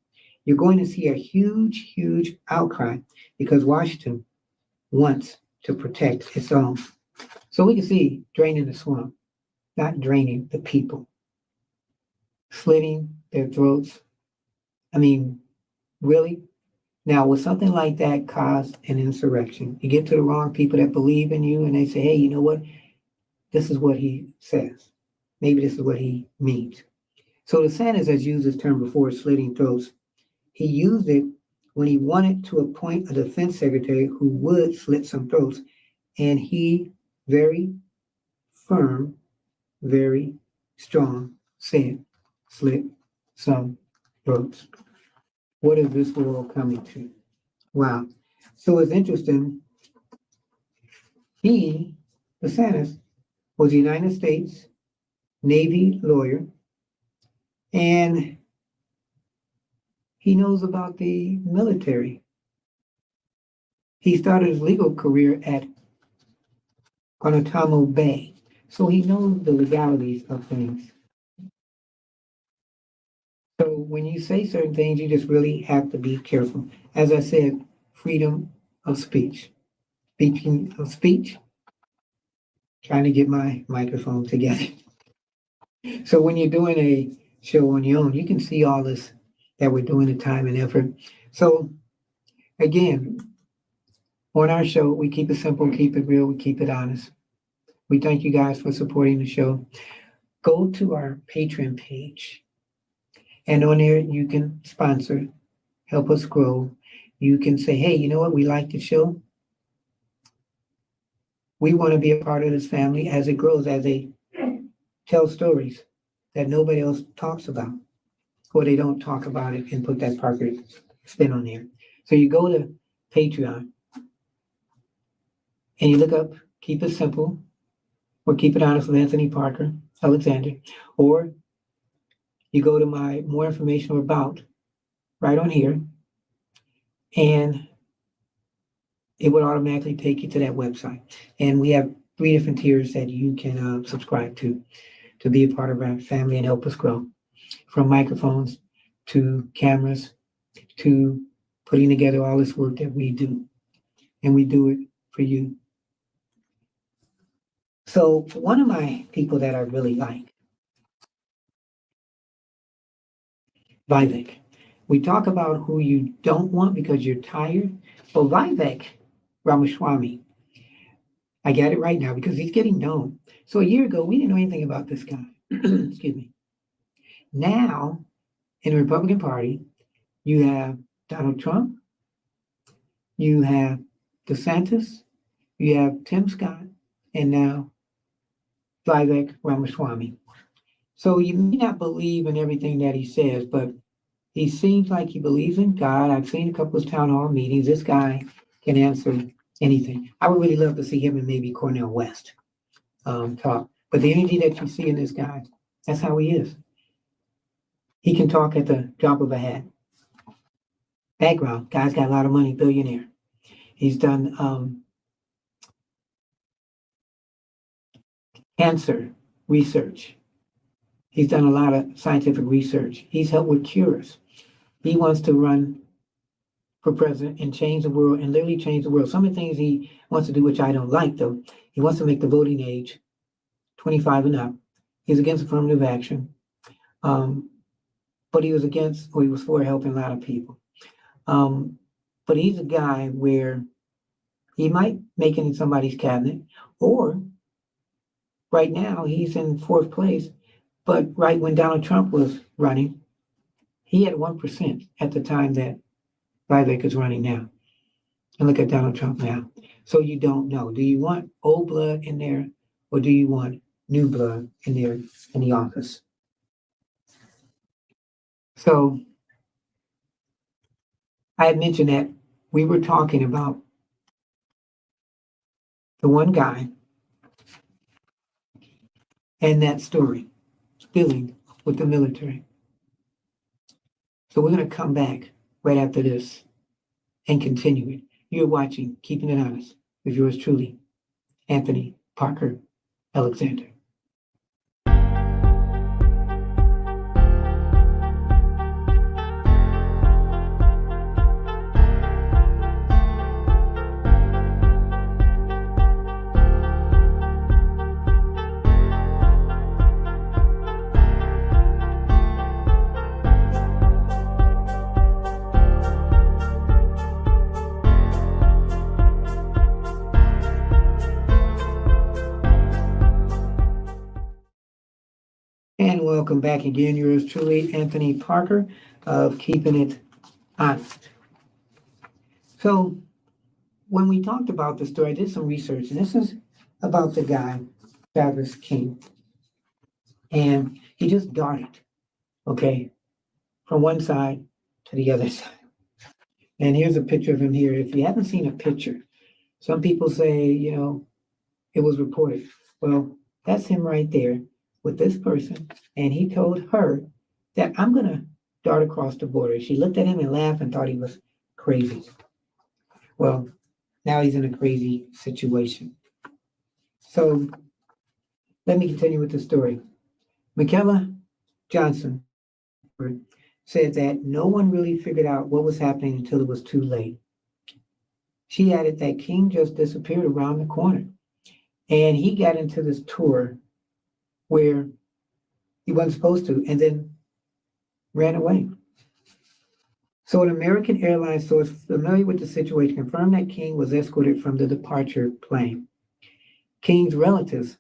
You're going to see a huge, huge outcry because Washington wants to protect its own. So we can see draining the swamp, not draining the people. Slitting their throats. I mean, really? Now, would something like that cause an insurrection? You get to the wrong people that believe in you and they say, hey, you know what? This is what he says. Maybe this is what he means. So DeSantis has used this term before, slitting throats. He used it when he wanted to appoint a defense secretary who would slit some throats. And he, very firm, very strong, said, slit some throats. What is this world coming to? Wow. So it's interesting. He, DeSantis, was a United States Navy lawyer, and he knows about the military. He started his legal career at Guantanamo Bay, so he knows the legalities of things. So when you say certain things, you just really have to be careful. As I said, freedom of speech. Speaking of speech, trying to get my microphone together. So when you're doing a show on your own, you can see all this that we're doing, the time and effort. So again, on our show, we keep it simple, keep it real, we keep it honest. We thank you guys for supporting the show. Go to our Patreon page, and on there you can sponsor, help us grow. You can say, hey, you know what? We like the show. We want to be a part of this family as it grows, as they tell stories that nobody else talks about, or they don't talk about it and put that Parker spin on there. So you go to Patreon and you look up Keep It Simple or Keep It Honest with Anthony Parker Alexander, or you go to my more information about right on here, and it would automatically take you to that website. And we have 3 different tiers that you can subscribe to be a part of our family and help us grow. From microphones to cameras to putting together all this work that we do. And we do it for you. So one of my people that I really like, Vivek. We talk about who you don't want because you're tired. Well, Vivek Ramaswamy, I got it right now because he's getting known. So a year ago, we didn't know anything about this guy. Excuse me. Now, in the Republican Party, you have Donald Trump, you have DeSantis, you have Tim Scott, and now Vivek Ramaswamy. So you may not believe in everything that he says, but he seems like he believes in God. I've seen a couple of town hall meetings. This guy can answer anything. I would really love to see him and maybe Cornel West talk. But the energy that you see in this guy, that's how he is. He can talk at the drop of a hat. Background, guy's got a lot of money, billionaire. He's done cancer research. He's done a lot of scientific research. He's helped with cures. He wants to run for president and change the world and literally change the world. Some of the things he wants to do, which I don't like though, he wants to make the voting age 25 and up. He's against affirmative action. But he was for helping a lot of people. But he's a guy where he might make it in somebody's cabinet, or right now he's in fourth place. But right when Donald Trump was running, he had 1% at the time that Vivek is running now. And look at Donald Trump now. So you don't know. Do you want old blood in there, or do you want new blood in there in the office? So I had mentioned that we were talking about the one guy and that story dealing with the military. So we're going to come back right after this and continue it. You're watching Keeping It Honest with yours truly, Anthony Parker Alexander. And welcome back again. Yours truly, Anthony Parker of Keeping It Honest. So when we talked about the story, I did some research, and this is about the guy, Travis King. And he just darted, okay, from one side to the other side. And here's a picture of him here. If you haven't seen a picture, some people say, it was reported. Well, that's him right there with this person, and he told her that I'm going to dart across the border. She looked at him and laughed and thought he was crazy. Well, now he's in a crazy situation. So let me continue with the story. Michaela Johnson said that no one really figured out what was happening until it was too late. She added that King just disappeared around the corner, and he got into this tour where he wasn't supposed to, and then ran away. So an American Airlines source familiar with the situation confirmed that King was escorted from the departure plane. King's relatives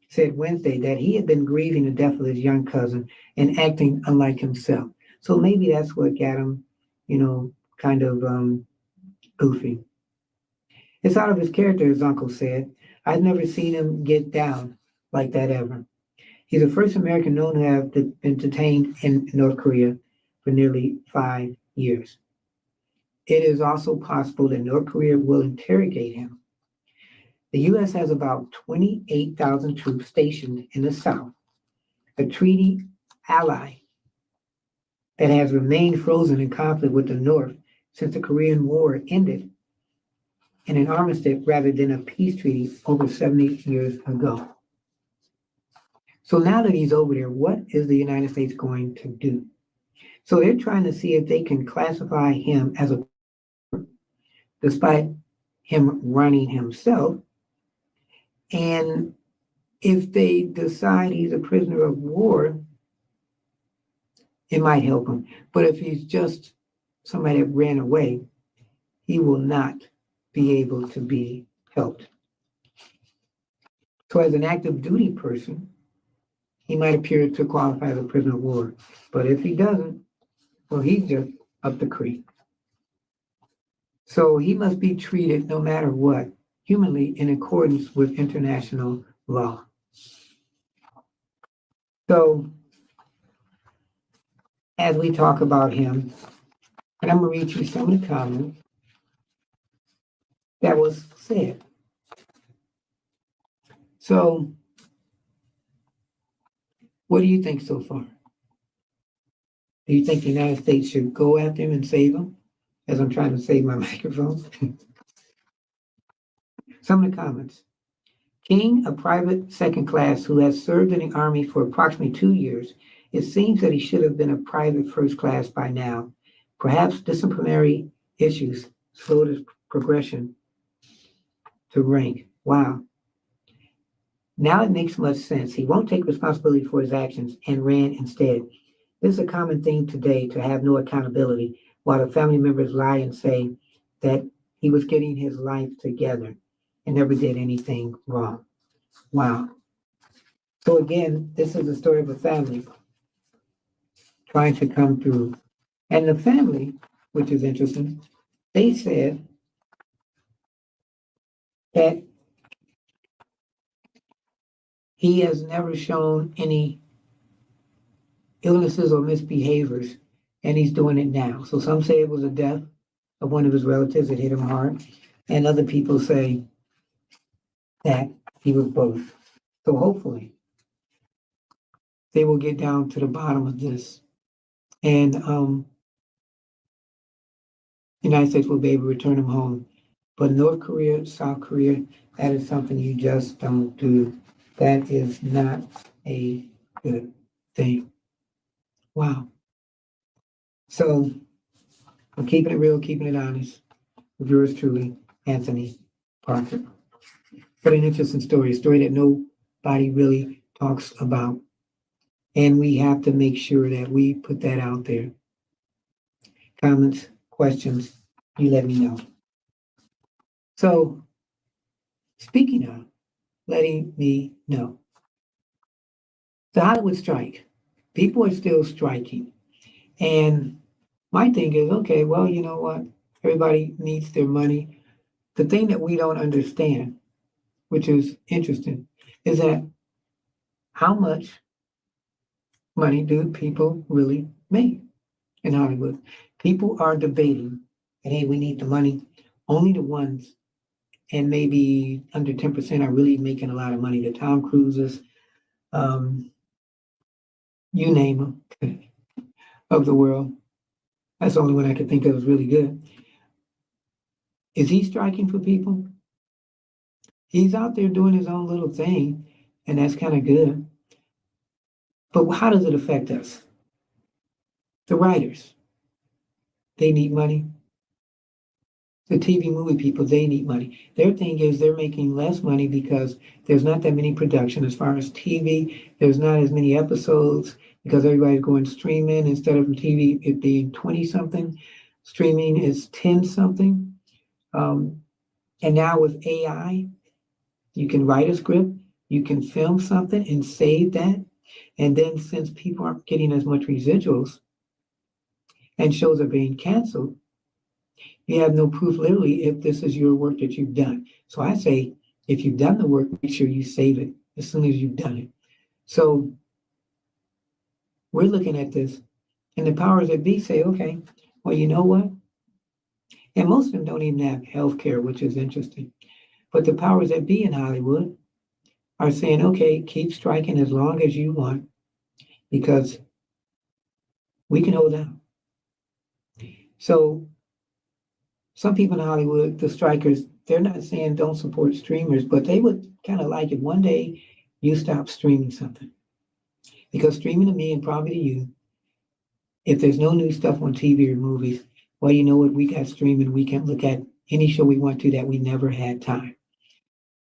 said Wednesday that he had been grieving the death of his young cousin and acting unlike himself. So maybe that's what got him, kind of goofy. It's out of his character, his uncle said. I've never seen him get down like that ever. He's the first American known to have been detained in North Korea for nearly 5 years. It is also possible that North Korea will interrogate him. The U.S. has about 28,000 troops stationed in the South, a treaty ally that has remained frozen in conflict with the North since the Korean War ended in an armistice rather than a peace treaty over 70 years ago. So now that he's over there, what is the United States going to do? So they're trying to see if they can classify him as a, despite him running himself. And if they decide he's a prisoner of war, it might help him. But if he's just somebody that ran away, he will not be able to be helped. So as an active duty person, he might appear to qualify as a prisoner of war. But if he doesn't, well, he's just up the creek. So he must be treated no matter what, humanly in accordance with international law. So as we talk about him, and I'm going to read you some of the comments that was said. So what do you think so far? Do you think the United States should go after him and save him? As I'm trying to save my microphone. Some of the comments. King, a private second class who has served in the Army for approximately 2 years, it seems that he should have been a private first class by now. Perhaps disciplinary issues slowed his progression to rank. Wow. Now it makes much sense. He won't take responsibility for his actions and ran instead. This is a common theme today, to have no accountability, while the family members lie and say that he was getting his life together and never did anything wrong. Wow. So again, this is the story of a family trying to come through. And the family, which is interesting, they said that he has never shown any illnesses or misbehaviors, and he's doing it now. So some say it was a death of one of his relatives that hit him hard, and other people say that he was both. So hopefully they will get down to the bottom of this, and the United States will be able to return him home. But North Korea, South Korea, that is something you just don't do. That is not a good thing. Wow. So I'm keeping it real, keeping it honest. With yours truly, Anthony Parker. But an interesting story, a story that nobody really talks about. And we have to make sure that we put that out there. Comments, questions, you let me know. So, speaking of letting me know, the Hollywood strike, people are still striking. And my thing is, okay, well, you know what? Everybody needs their money. The thing that we don't understand, which is interesting, is that how much money do people really make in Hollywood? People are debating, and hey, we need the money. Only the ones, and maybe under 10% are really making a lot of money. The Tom Cruises, you name them, of the world. That's the only one I could think of is really good. Is he striking for people? He's out there doing his own little thing, and that's kind of good. But how does it affect us? The writers, they need money. The TV movie people, they need money. Their thing is they're making less money because there's not that many production as far as TV. There's not as many episodes because everybody's going streaming instead of TV it being 20 something. Streaming is 10 something. And now with AI, you can write a script, you can film something and save that. And then since people aren't getting as much residuals and shows are being canceled, you have no proof literally if this is your work that you've done. So I say, if you've done the work, make sure you save it as soon as you've done it. So we're looking at this, and the powers that be say, okay, well, you know what? And most of them don't even have health care, which is interesting. But the powers that be in Hollywood are saying, okay, keep striking as long as you want, because we can hold out. So some people in Hollywood, the strikers, they're not saying don't support streamers, but they would kind of like it one day you stop streaming something. Because streaming to me and probably to you, if there's no new stuff on TV or movies, well, you know what? We got streaming. We can look at any show we want to that we never had time.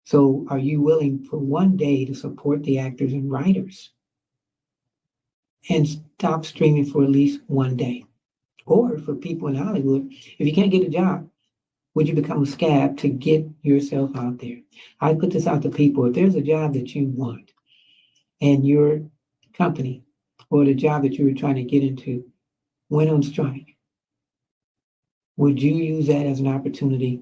So are you willing for one day to support the actors and writers and stop streaming for at least one day? Or for people in Hollywood, if you can't get a job, would you become a scab to get yourself out there? I put this out to people. If there's a job that you want and your company or the job that you were trying to get into went on strike, would you use that as an opportunity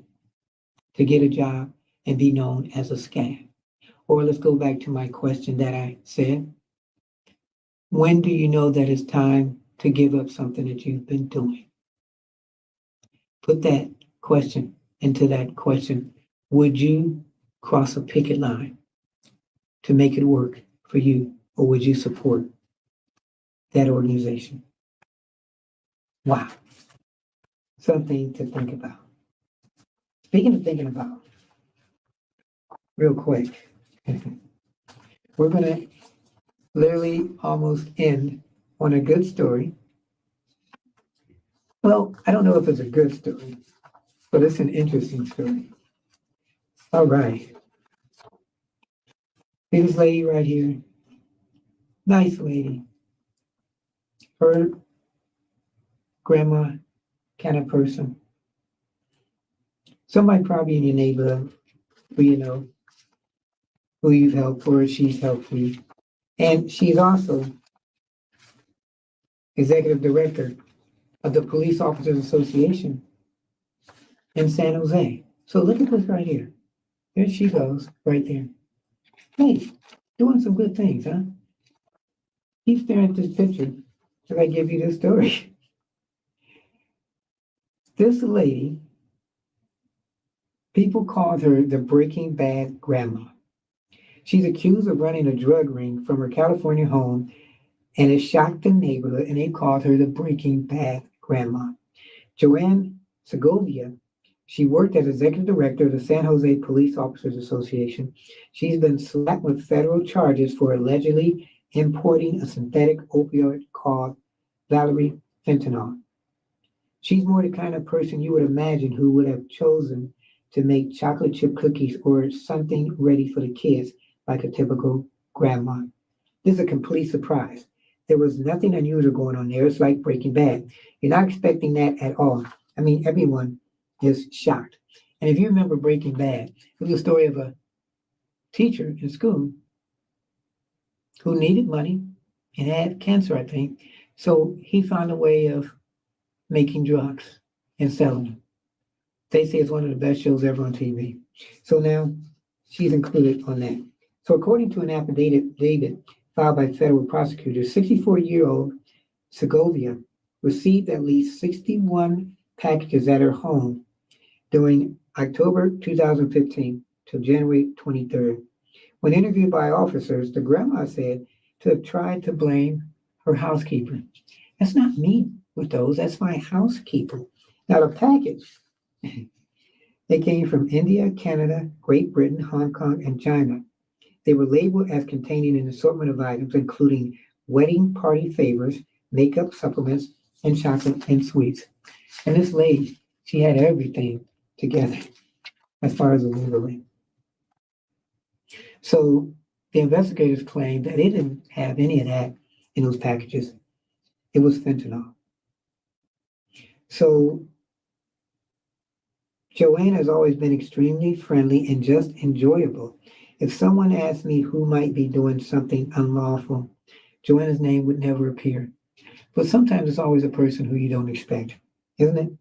to get a job and be known as a scab? Or let's go back to my question that I said. When do you know that it's time to give up something that you've been doing? Put that question into that question. Would you cross a picket line to make it work for you, or would you support that organization? Wow. Something to think about. Speaking of thinking about, real quick, we're going to literally almost end on a good story. Well, I don't know if it's a good story, but it's an interesting story. All right. See this lady right here? Nice lady. Her grandma kind of person. Somebody probably in your neighborhood who you know, who you've helped or she's helped you. And she's also executive director of the Police Officers Association in San Jose. So look at this right here. There she goes, right there. Hey, doing some good things, huh? Keep staring at this picture till I give you this story. This lady, people called her the Breaking Bad grandma. She's accused of running a drug ring from her California home, and it shocked the neighborhood, and they called her the Breaking Bad grandma. Joanne Segovia, she worked as executive director of the San Jose Police Officers Association. She's been slapped with federal charges for allegedly importing a synthetic opioid called Valerie fentanyl. She's more the kind of person you would imagine who would have chosen to make chocolate chip cookies or something ready for the kids like a typical grandma. This is a complete surprise. There was nothing unusual going on there. It's like Breaking Bad. You're not expecting that at all. I mean, everyone is shocked. And if you remember Breaking Bad, it was a story of a teacher in school who needed money and had cancer, I think. So he found a way of making drugs and selling them. They say it's one of the best shows ever on TV. So now she's included on that. So according to an affidavit filed by federal prosecutors, 64-year-old Segovia received at least 61 packages at her home during October 2015 to January 23rd. When interviewed by officers, the grandma said to have tried to blame her housekeeper. That's not me with those, that's my housekeeper. Now the package, they came from India, Canada, Great Britain, Hong Kong, and China. They were labeled as containing an assortment of items, including wedding party favors, makeup supplements, and chocolate and sweets. And this lady, she had everything together as far as the labeling. So the investigators claimed that they didn't have any of that in those packages. It was fentanyl. So Joanne has always been extremely friendly and just enjoyable. If someone asked me who might be doing something unlawful, Joanna's name would never appear. But sometimes it's always a person who you don't expect, isn't it?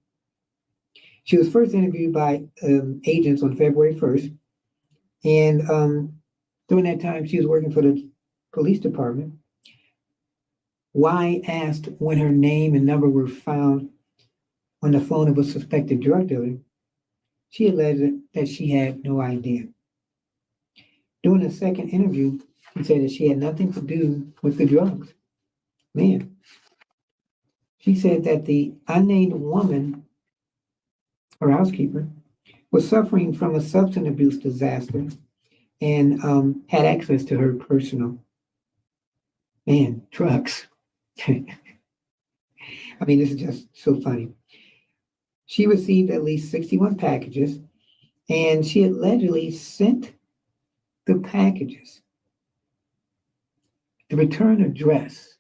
She was first interviewed by agents on February 1st. And during that time, she was working for the police department. Why asked when her name and number were found on the phone of a suspected drug dealer, she alleged that she had no idea. During the second interview, she said that she had nothing to do with the drugs. Man. She said that the unnamed woman, her housekeeper, was suffering from a substance abuse disaster and had access to her personal, drugs. I mean, this is just so funny. She received at least 61 packages, and she allegedly sent the packages. The return address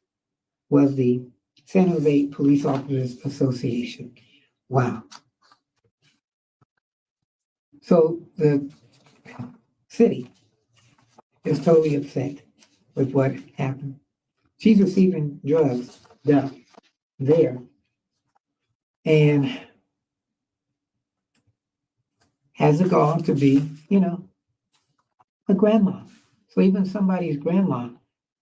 was the San Jose Police Officers Association. Wow. So the city is totally upset with what happened. She's receiving drugs there, and has the gall to be, a grandma. So even somebody's grandma,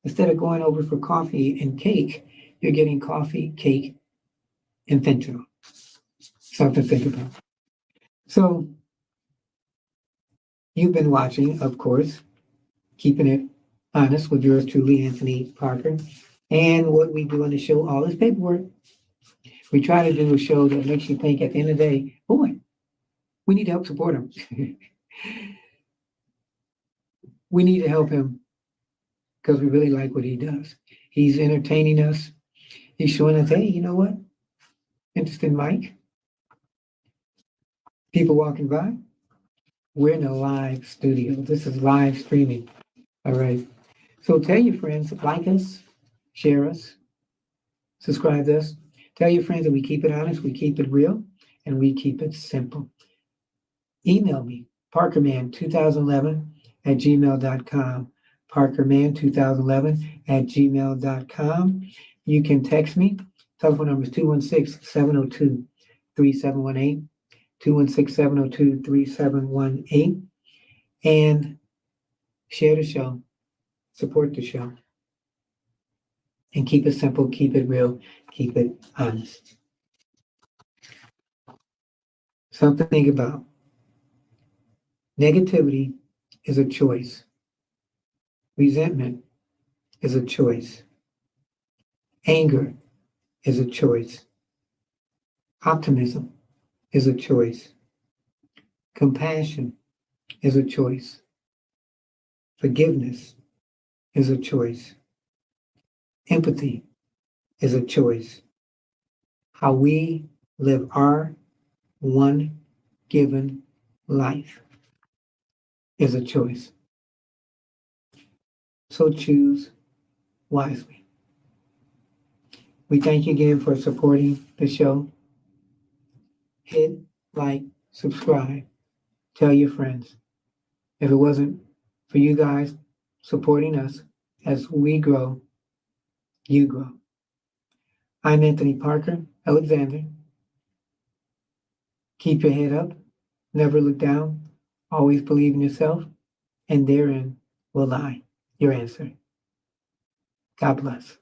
instead of going over for coffee and cake, you're getting coffee, cake, and fentanyl. Something to think about. So you've been watching, of course, Keeping It Honest with yours truly, Anthony Parker. And what we do on the show, all this paperwork. We try to do a show that makes you think at the end of the day, boy, we need to help support him. We need to help him because we really like what he does. He's entertaining us. He's showing us, hey, you know what? Interested Mike? People walking by. We're in a live studio. This is live streaming. All right. So tell your friends, like us, share us, subscribe to us. Tell your friends that we keep it honest, we keep it real, and we keep it simple. Email me, parkerman2011 at gmail.com. Parkerman2011 at gmail.com. You can text me. Telephone number is 216-702-3718. 216-702-3718. And share the show. Support the show. And keep it simple, keep it real, keep it honest. Something to think about. Negativity is a choice. Resentment is a choice. Anger is a choice. Optimism is a choice. Compassion is a choice. Forgiveness is a choice. Empathy is a choice. How we live our one given life is a choice. So choose wisely. We thank you again for supporting the show. Hit like, subscribe, tell your friends. If it wasn't for you guys supporting us as we grow, you grow. I'm Anthony Parker Alexander. Keep your head up, never look down, always believe in yourself, and therein will lie your answer. God bless.